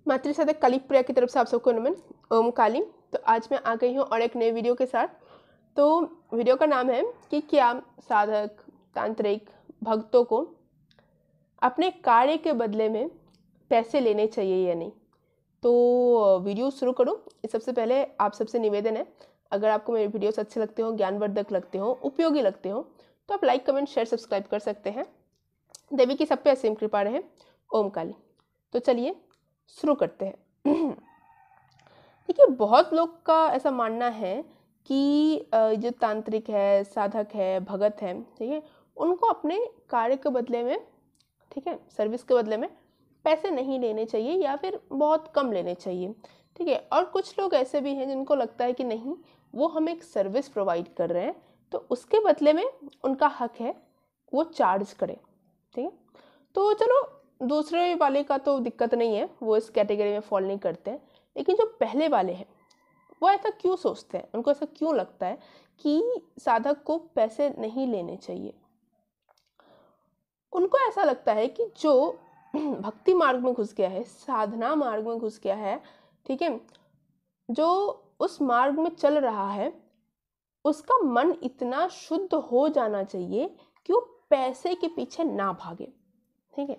मातृसाधक काली प्रिया की तरफ से आप सबको नमन। ओम काली। तो आज मैं आ गई हूँ और एक नए वीडियो के साथ। तो वीडियो का नाम है कि क्या साधक तांत्रिक भक्तों को अपने कार्य के बदले में पैसे लेने चाहिए या नहीं। तो वीडियो शुरू करूँ इस सबसे पहले आप सबसे निवेदन है, अगर आपको मेरे वीडियोस अच्छे लगते हो, ज्ञानवर्धक लगते हो, उपयोगी लगते हो, तो आप लाइक कमेंट शेयर सब्सक्राइब कर सकते हैं। देवी की सब पे असीम कृपा रहे। ओम काली। तो चलिए शुरू करते हैं। देखिए, बहुत लोग का ऐसा मानना है कि जो तांत्रिक है, साधक है, भगत है, ठीक है, उनको अपने कार्य के बदले में, ठीक है, सर्विस के बदले में पैसे नहीं लेने चाहिए या फिर बहुत कम लेने चाहिए, ठीक है। और कुछ लोग ऐसे भी हैं जिनको लगता है कि नहीं, वो हमें एक सर्विस प्रोवाइड कर रहे हैं तो उसके बदले में उनका हक है वो चार्ज करें, ठीक है। तो चलो, दूसरे वाले का तो दिक्कत नहीं है, वो इस कैटेगरी में फॉल नहीं करते हैं। लेकिन जो पहले वाले हैं वो ऐसा क्यों सोचते हैं, उनको ऐसा क्यों लगता है कि साधक को पैसे नहीं लेने चाहिए। उनको ऐसा लगता है कि जो भक्ति मार्ग में घुस गया है, साधना मार्ग में घुस गया है, ठीक है, जो उस मार्ग में चल रहा है, उसका मन इतना शुद्ध हो जाना चाहिए कि वो पैसे के पीछे ना भागे, ठीक है।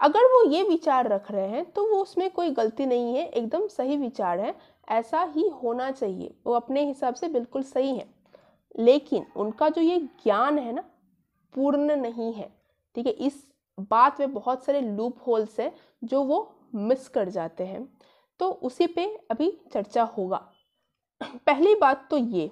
अगर वो ये विचार रख रहे हैं तो वो उसमें कोई गलती नहीं है, एकदम सही विचार है, ऐसा ही होना चाहिए, वो अपने हिसाब से बिल्कुल सही है। लेकिन उनका जो ये ज्ञान है ना, पूर्ण नहीं है, ठीक है। इस बात में बहुत सारे लूप होल्स हैं जो वो मिस कर जाते हैं, तो उसी पे अभी चर्चा होगा। पहली बात तो ये,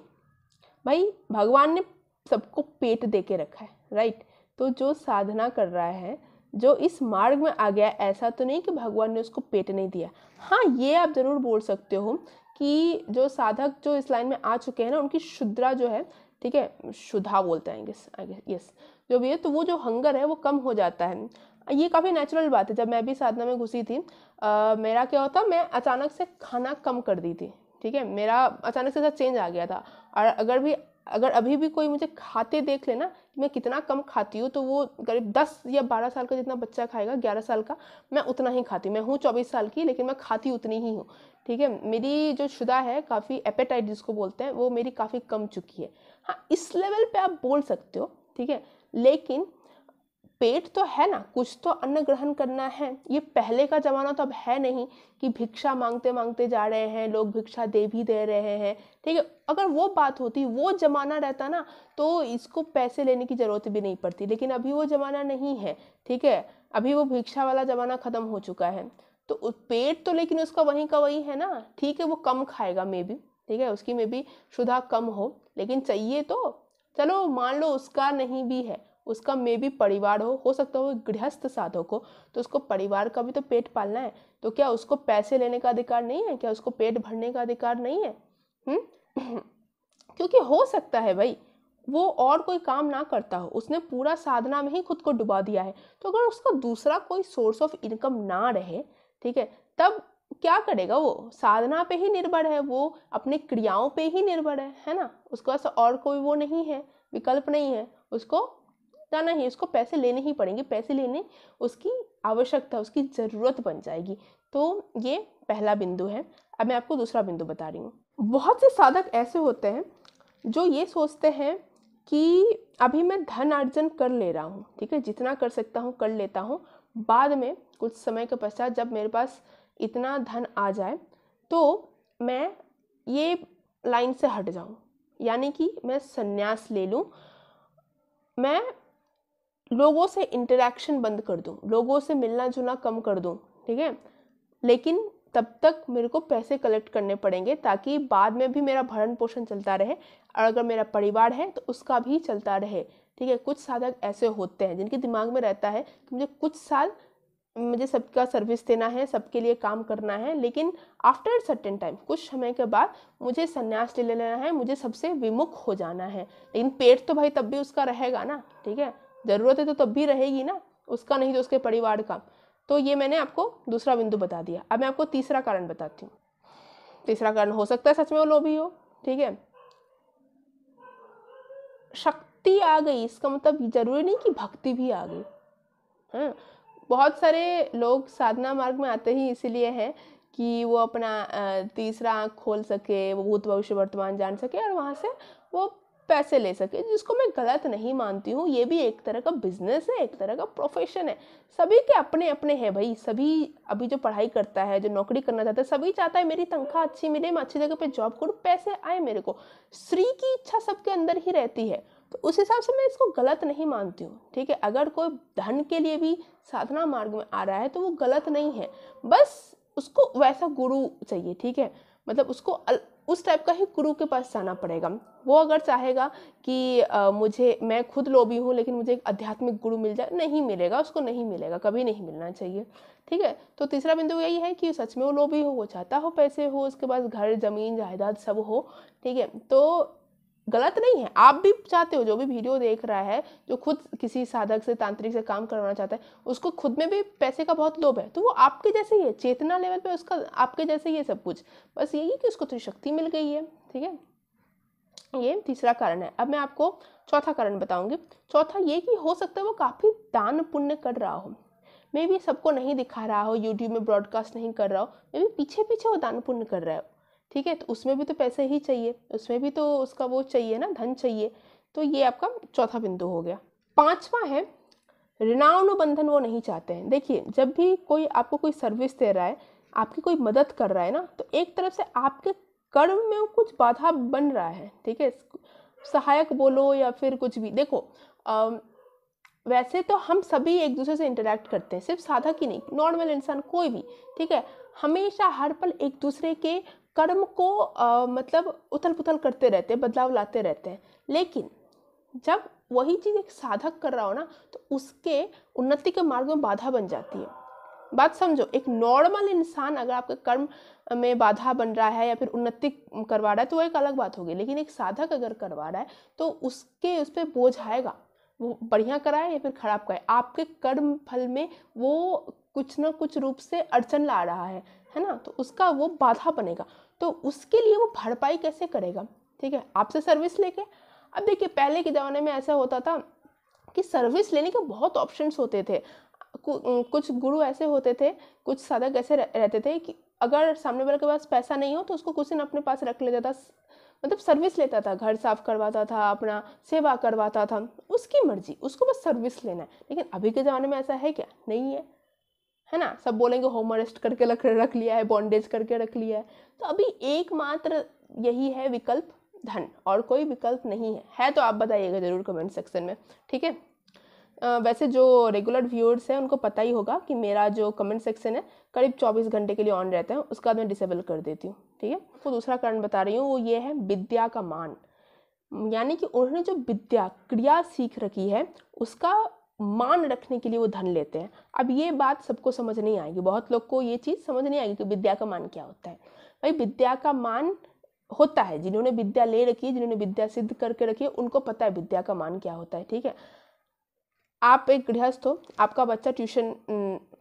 भाई भगवान ने सबको पेट दे के रखा है, राइट। तो जो साधना कर रहा है, जो इस मार्ग में आ गया, ऐसा तो नहीं कि भगवान ने उसको पेट नहीं दिया। हाँ, ये आप जरूर बोल सकते हो कि जो साधक जो इस लाइन में आ चुके हैं ना, उनकी शुद्रा जो है, ठीक है, शुद्धा बोलते हैं यस, जो भी है, तो वो जो हंगर है वो कम हो जाता है। ये काफ़ी नेचुरल बात है। जब मैं भी साधना में घुसी थी, मेरा क्या होता, मैं अचानक से खाना कम कर दी थी, ठीक है, मेरा अचानक से चेंज आ गया था। और अगर अभी भी कोई मुझे खाते देख लेना कि मैं कितना कम खाती हूँ, तो वो करीब 10 या 12 साल का जितना बच्चा खाएगा, 11 साल का, मैं उतना ही खाती हूँ। मैं हूँ 24 साल की, लेकिन मैं खाती उतनी ही हूँ, ठीक है। मेरी जो शुदा है, काफ़ी एपेटाइट जिसको बोलते हैं, वो मेरी काफ़ी कम चुकी है। हाँ, इस लेवल पे आप बोल सकते हो, ठीक है। लेकिन पेट तो है ना, कुछ तो अन्न ग्रहण करना है। ये पहले का जमाना तो अब है नहीं कि भिक्षा मांगते मांगते जा रहे हैं लोग, भिक्षा दे भी दे रहे हैं, ठीक है। अगर वो बात होती, वो जमाना रहता ना, तो इसको पैसे लेने की जरूरत भी नहीं पड़ती। लेकिन अभी वो जमाना नहीं है, ठीक है। अभी वो भिक्षा वाला जमाना खत्म हो चुका है। तो पेट तो लेकिन उसका वहीं का वही है ना, ठीक है, वो कम खाएगा मे बी, ठीक है, उसकी में भी शुद्धा कम हो, लेकिन चाहिए तो, चलो मान लो उसका नहीं भी है, उसका मे भी परिवार हो सकता हो गृहस्थ साधक हो, तो उसको परिवार का भी तो पेट पालना है। तो क्या उसको पैसे लेने का अधिकार नहीं है? क्या उसको पेट भरने का अधिकार नहीं है? क्योंकि हो सकता है भाई वो और कोई काम ना करता हो, उसने पूरा साधना में ही खुद को डुबा दिया है। तो अगर उसका दूसरा कोई सोर्स ऑफ इनकम ना रहे, ठीक है, तब क्या करेगा? वो साधना पे ही निर्भर है, वो अपनी क्रियाओं पे ही निर्भर है ना, उसके पास और कोई वो नहीं है, विकल्प नहीं है, उसको जाना ही, उसको पैसे लेने ही पड़ेंगे, पैसे लेने उसकी आवश्यकता, उसकी ज़रूरत बन जाएगी। तो ये पहला बिंदु है। अब मैं आपको दूसरा बिंदु बता रही हूँ। बहुत से साधक ऐसे होते हैं जो ये सोचते हैं कि अभी मैं धन अर्जन कर ले रहा हूँ, ठीक है, जितना कर सकता हूँ कर लेता हूँ, बाद में कुछ समय के पश्चात जब मेरे पास इतना धन आ जाए तो मैं ये लाइन से हट जाऊँ, यानी कि मैं संन्यास ले लूँ, मैं लोगों से इंटरेक्शन बंद कर दूं, लोगों से मिलना जुलना कम कर दूं, ठीक है। लेकिन तब तक मेरे को पैसे कलेक्ट करने पड़ेंगे ताकि बाद में भी मेरा भरण पोषण चलता रहे, और अगर मेरा परिवार है तो उसका भी चलता रहे, ठीक है। कुछ साधक ऐसे होते हैं जिनके दिमाग में रहता है कि मुझे कुछ साल मुझे सबका सर्विस देना है, सबके लिए काम करना है, लेकिन आफ्टर सर्टेन टाइम, कुछ समय के बाद मुझे संन्यास ले लेना है, मुझे सबसे विमुख हो जाना है। लेकिन पेट तो भाई तब भी उसका रहेगा ना, ठीक है, ज़रूरत है तो तब भी रहेगी ना, उसका नहीं तो उसके परिवार का। तो ये मैंने आपको दूसरा बिंदु बता दिया। अब मैं आपको तीसरा कारण बताती हूँ। तीसरा कारण हो सकता है सच में वो लोभी हो, ठीक है। शक्ति आ गई, इसका मतलब जरूरी नहीं कि भक्ति भी आ गई, हाँ। बहुत सारे लोग साधना मार्ग में आते ही इसीलिए हैं कि वो अपना तीसरा आँख खोल सके, वो भूत भविष्य वर्तमान जान सके और वहाँ से वो पैसे ले सके, जिसको मैं गलत नहीं मानती हूँ। ये भी एक तरह का बिजनेस है, एक तरह का प्रोफेशन है। सभी के अपने अपने हैं भाई। सभी अभी जो पढ़ाई करता है, जो नौकरी करना चाहता है, सभी चाहता है मेरी तनख्वाह अच्छी मिले, मैं अच्छी जगह पे जॉब करूँ, पैसे आए मेरे को। श्री की इच्छा सबके अंदर ही रहती है, तो उस हिसाब से मैं इसको गलत नहीं मानती हूँ। ठीक है, अगर कोई धन के लिए भी साधना मार्ग में आ रहा है तो वो गलत नहीं है, बस उसको वैसा गुरु चाहिए। ठीक है, मतलब उसको उस टाइप का ही गुरु के पास जाना पड़ेगा। वो अगर चाहेगा कि मैं खुद लोभी हूँ लेकिन मुझे एक आध्यात्मिक गुरु मिल जाए, नहीं मिलेगा, उसको नहीं मिलेगा, कभी नहीं मिलना चाहिए। ठीक है, तो तीसरा बिंदु यही है कि सच में वो लोभी हो, वो चाहता हो पैसे हो, उसके पास घर जमीन जायदाद सब हो। ठीक है, तो गलत नहीं है। आप भी चाहते हो, जो भी वीडियो देख रहा है, जो खुद किसी साधक से तांत्रिक से काम करवाना चाहता है, उसको खुद में भी पैसे का बहुत लोभ है, तो वो आपके जैसे ही है, चेतना लेवल पे उसका आपके जैसे ही है सब कुछ। बस यही कि उसको थोड़ी शक्ति मिल गई है। ठीक है, ये तीसरा कारण है। अब मैं आपको चौथा कारण बताऊंगी। चौथा ये कि हो सकता है वो काफ़ी दान पुण्य कर रहा हो, मे भी सबको नहीं दिखा रहा हो, यूट्यूब में ब्रॉडकास्ट नहीं कर रहा हो, मे भी पीछे पीछे वो दान पुण्य कर रहा हो। ठीक है, तो उसमें भी तो पैसे ही चाहिए, उसमें भी तो उसका वो चाहिए ना, धन चाहिए। तो ये आपका चौथा बिंदु हो गया। पांचवा है ऋणानुबंधन वो नहीं चाहते हैं। देखिए, जब भी कोई आपको कोई सर्विस दे रहा है, आपकी कोई मदद कर रहा है ना, तो एक तरफ से आपके कर्म में कुछ बाधा बन रहा है। ठीक है, सहायक बोलो या फिर कुछ भी। देखो वैसे तो हम सभी एक दूसरे से इंटरेक्ट करते हैं, सिर्फ साधक ही नहीं, नॉर्मल इंसान कोई भी। ठीक है, हमेशा हर पल एक दूसरे के कर्म को मतलब उथल पुथल करते रहते हैं, बदलाव लाते रहते हैं। लेकिन जब वही चीज़ एक साधक कर रहा हो ना, तो उसके उन्नति के मार्ग में बाधा बन जाती है। बात समझो, एक नॉर्मल इंसान अगर आपके कर्म में बाधा बन रहा है या फिर उन्नति करवा रहा है तो वो एक अलग बात होगी, लेकिन एक साधक अगर करवा रहा है तो उस पर बोझ आएगा। वो बढ़िया कराए या फिर खराब कराए, आपके कर्म फल में वो कुछ ना कुछ रूप से अड़चन ला रहा है ना, तो उसका वो बाधा बनेगा। तो उसके लिए वो भरपाई कैसे करेगा? ठीक है, आपसे सर्विस लेके। अब देखिए, पहले के ज़माने में ऐसा होता था कि सर्विस लेने के बहुत ऑप्शंस होते थे। कुछ गुरु ऐसे होते थे, कुछ साधक ऐसे रहते थे कि अगर सामने वाले के पास पैसा नहीं हो तो उसको कुछ दिन अपने पास रख लेता था, मतलब सर्विस लेता था, घर साफ करवाता था, अपना सेवा करवाता था, उसकी मर्जी, उसको बस सर्विस लेना है। लेकिन अभी के ज़माने में ऐसा है क्या? नहीं है ना। सब बोलेंगे होम अरेस्ट करके रख लिया है, बॉन्डेज करके रख लिया है। तो अभी एकमात्र यही है विकल्प, धन, और कोई विकल्प नहीं है तो आप बताइएगा जरूर कमेंट सेक्शन में। ठीक है, वैसे जो रेगुलर व्यूअर्स हैं उनको पता ही होगा कि मेरा जो कमेंट सेक्शन है करीब 24 घंटे के लिए ऑन रहता है, उसका मैं डिसेबल कर देती हूँ। ठीक है, तो दूसरा कारण बता रही हूँ, वो ये है विद्या का मान। यानी कि उन्होंने जो विद्या क्रिया सीख रखी है उसका मान रखने के लिए वो धन लेते हैं। अब ये बात सबको समझ नहीं आएगी, बहुत लोग को ये चीज़ समझ नहीं आएगी कि विद्या का मान क्या होता है। भाई, विद्या का मान होता है, जिन्होंने विद्या ले रखी है, जिन्होंने विद्या सिद्ध करके रखी है, उनको पता है विद्या का मान क्या होता है। ठीक है, आप एक गृहस्थ हो, आपका बच्चा ट्यूशन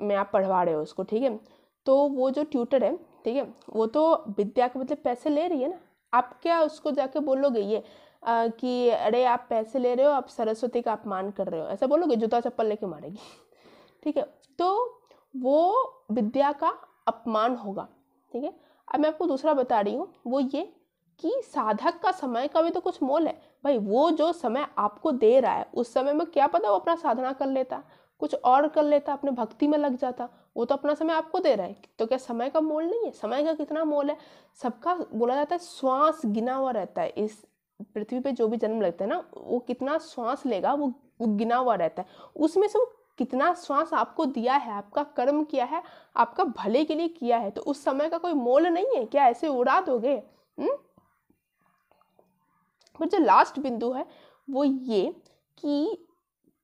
में आप पढ़वा रहे हो उसको। ठीक है, तो वो जो ट्यूटर है, ठीक है, वो तो विद्या के मतलब पैसे ले रही है ना। आप क्या उसको जाके बोलोगे ये कि अरे आप पैसे ले रहे हो, आप सरस्वती का अपमान कर रहे हो, ऐसा बोलोगे? जूता चप्पल लेके मारेगी। ठीक है, तो वो विद्या का अपमान होगा। ठीक है, अब मैं आपको दूसरा बता रही हूँ, वो ये कि साधक का समय का भी तो कुछ मोल है। भाई, वो जो समय आपको दे रहा है उस समय में क्या पता वो अपना साधना कर लेता, कुछ और कर लेता, अपने भक्ति में लग जाता। वो तो अपना समय आपको दे रहा है, तो क्या समय का मोल नहीं है? समय का कितना मोल है। सबका बोला जाता है श्वास गिना हुआ रहता है। इस पृथ्वी पे जो भी जन्म लगता है ना, वो कितना श्वास लेगा वो गिना हुआ रहता है। उसमें से वो कितना श्वास आपको दिया है, आपका कर्म किया है, आपका भले के लिए किया है, तो उस समय का कोई मोल नहीं है क्या? ऐसे उड़ा दोगे? पर जो लास्ट बिंदु है वो ये कि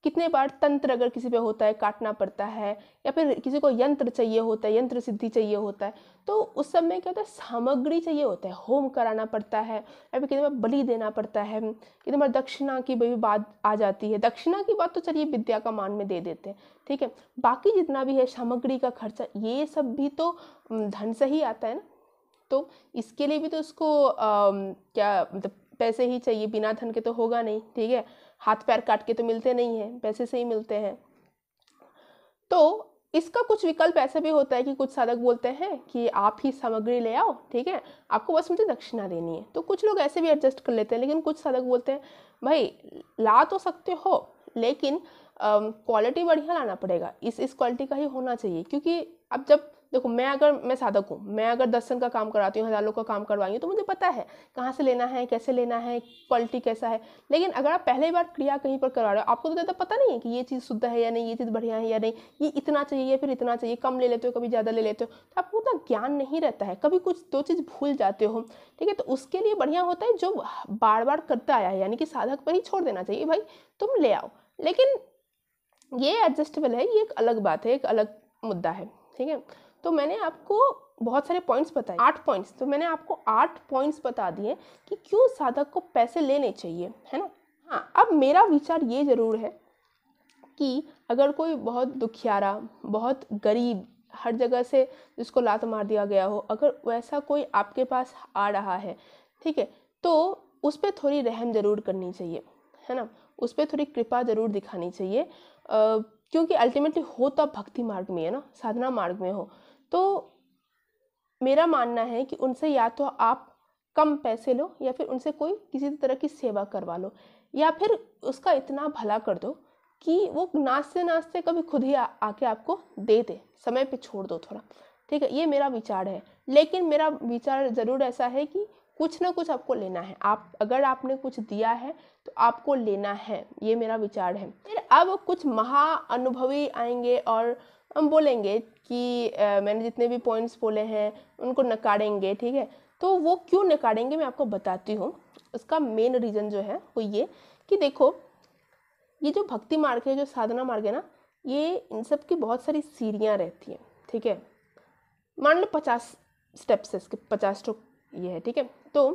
कितने बार तंत्र अगर किसी पे होता है, काटना पड़ता है, या फिर किसी को यंत्र चाहिए होता है, यंत्र सिद्धि चाहिए होता है, तो उस समय क्या होता है, सामग्री चाहिए होता है, होम कराना पड़ता है, या फिर कितने बार बलि देना पड़ता है, कितने बार दक्षिणा की भी बात आ जाती है। दक्षिणा की बात तो चलिए विद्या का मान में दे देते हैं। ठीक है, बाकी जितना भी है सामग्री का खर्चा, ये सब भी तो धन से ही आता है ना। तो इसके लिए भी तो उसको क्या मतलब पैसे ही चाहिए, बिना धन के तो होगा नहीं। ठीक है, हाथ पैर काट के तो मिलते नहीं हैं, पैसे से ही मिलते हैं। तो इसका कुछ विकल्प ऐसा भी होता है कि कुछ साधक बोलते हैं कि आप ही सामग्री ले आओ, ठीक है, आपको बस मुझे दक्षिणा देनी है। तो कुछ लोग ऐसे भी एडजस्ट कर लेते हैं, लेकिन कुछ साधक बोलते हैं भाई ला तो सकते हो लेकिन क्वालिटी बढ़िया लाना पड़ेगा, इस क्वालिटी का ही होना चाहिए। क्योंकि अब जब देखो मैं साधक हूँ, मैं अगर 10 जन का काम कराती हूँ, 1000 लोग का काम करवाई हूँ, तो मुझे पता है कहाँ से लेना है, कैसे लेना है, क्वालिटी कैसा है। लेकिन अगर आप पहली बार क्रिया कहीं पर करवा रहे हो, आपको तो ज़्यादा पता नहीं है कि ये चीज़ शुद्ध है या नहीं, ये चीज़ बढ़िया है या नहीं, ये इतना चाहिए फिर इतना चाहिए, कम ले लेते हो कभी ज़्यादा ले लेते हो, तो आपको उतना ज्ञान नहीं रहता है, कभी कुछ 2 चीज़ भूल जाते हो, ठीक है। तो उसके लिए बढ़िया होता है जो बार बार करता आया है, यानी कि साधक पर ही छोड़ देना चाहिए, भाई तुम ले आओ। लेकिन ये एडजस्टेबल है, ये एक अलग बात है, एक अलग मुद्दा है, ठीक है। तो मैंने आपको बहुत सारे पॉइंट्स बताए, 8 पॉइंट्स, तो मैंने आपको 8 पॉइंट्स बता दिए कि क्यों साधक को पैसे लेने चाहिए, है ना। हाँ, अब मेरा विचार ये ज़रूर है कि अगर कोई बहुत दुखियारा, बहुत गरीब, हर जगह से जिसको लात मार दिया गया हो, अगर वैसा कोई आपके पास आ रहा है, ठीक है, तो उस पर थोड़ी रहम ज़रूर करनी चाहिए, है ना, उस पर थोड़ी कृपा ज़रूर दिखानी चाहिए। क्योंकि अल्टीमेटली हो तो आप भक्ति मार्ग में है ना, साधना मार्ग में हो, तो मेरा मानना है कि उनसे या तो आप कम पैसे लो या फिर उनसे कोई किसी तरह की सेवा करवा लो, या फिर उसका इतना भला कर दो कि वो नाचते नाचते कभी खुद ही आके आपको दे दे, समय पे छोड़ दो थोड़ा, ठीक है। ये मेरा विचार है, लेकिन मेरा विचार ज़रूर ऐसा है कि कुछ ना कुछ आपको लेना है, आप अगर आपने कुछ दिया है तो आपको लेना है, ये मेरा विचार है। फिर अब कुछ महाअनुभवी आएंगे और हम बोलेंगे कि मैंने जितने भी पॉइंट्स बोले हैं उनको नकारेंगे, ठीक है। तो वो क्यों नकारेंगे मैं आपको बताती हूँ। उसका मेन रीज़न जो है वो ये कि देखो, ये जो भक्ति मार्ग है, जो साधना मार्ग है ना, ये इन सब की बहुत सारी सीढ़ियाँ रहती हैं, ठीक है। मान लो 50 स्टेप्स है इसके, 50 स्ट्रोक ये है, ठीक है। तो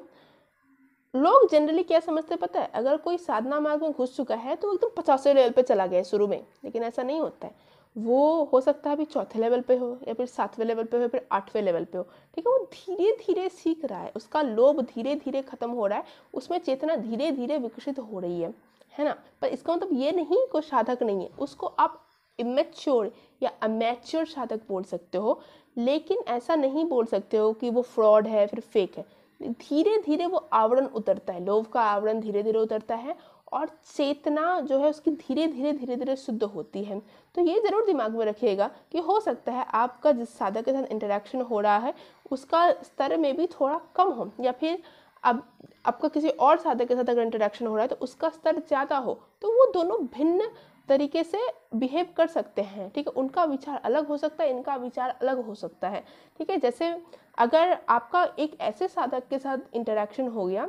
लोग जनरली क्या समझते पता है, अगर कोई साधना मार्ग में घुस चुका है तो एकदम 50वें लेवल पे चला गया है शुरू में, लेकिन ऐसा नहीं होता है। वो हो सकता है अभी 4थे लेवल पे हो, या फिर 7वें लेवल पे हो, फिर 8वें लेवल पे हो, ठीक है। वो धीरे धीरे सीख रहा है, उसका लोभ धीरे धीरे खत्म हो रहा है, उसमें चेतना धीरे धीरे विकसित हो रही है ना। पर इसका मतलब ये नहीं कोई साधक नहीं है, उसको आप इमेच्योर या अमेच्योर साधक बोल सकते हो, लेकिन ऐसा नहीं बोल सकते हो कि वो फ्रॉड है फिर फेक है। धीरे धीरे वो आवरण उतरता है, लोभ का आवरण धीरे धीरे उतरता है, और चेतना जो है उसकी धीरे धीरे शुद्ध होती है। तो ये ज़रूर दिमाग में रखिएगा कि हो सकता है आपका जिस साधक के साथ इंटरेक्शन हो रहा है उसका स्तर में भी थोड़ा कम हो, या फिर अब आपका किसी और साधक के साथ अगर इंटरेक्शन हो रहा है तो उसका स्तर ज़्यादा हो, तो वो दोनों भिन्न तरीके से बिहेव कर सकते हैं, ठीक है। उनका विचार अलग हो सकता है, इनका विचार अलग हो सकता है, ठीक है। जैसे अगर आपका एक ऐसे साधक के साथ इंटरेक्शन हो गया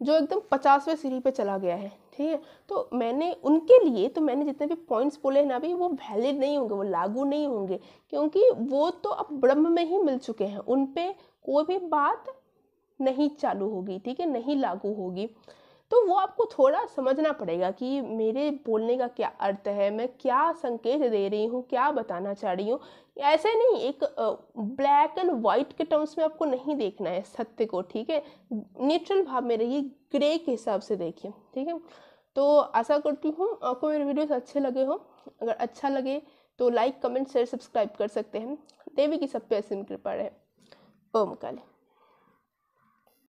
जो एकदम 50वें सीढ़ी पे चला गया है, ठीक है, तो मैंने उनके लिए तो मैंने जितने भी पॉइंट्स बोले हैं ना अभी, वो वैलिड नहीं होंगे, वो लागू नहीं होंगे, क्योंकि वो तो अब ब्रह्म में ही मिल चुके हैं, उन पे कोई भी बात नहीं चालू होगी, ठीक है, नहीं लागू होगी। तो वो आपको थोड़ा समझना पड़ेगा कि मेरे बोलने का क्या अर्थ है, मैं क्या संकेत दे रही हूँ, क्या बताना चाह रही हूँ। ऐसे नहीं एक ब्लैक एंड वाइट के टर्म्स में आपको नहीं देखना है सत्य को, ठीक है। न्यूट्रल भाव में रहिए, ग्रे के हिसाब से देखिए, ठीक है। तो आशा करती हूँ आपको मेरे वीडियोस अच्छे लगे हो। अगर अच्छा लगे तो लाइक, कमेंट, शेयर, सब्सक्राइब कर सकते हैं। देवी की सब पे असीम कृपा रहे। ओम काली।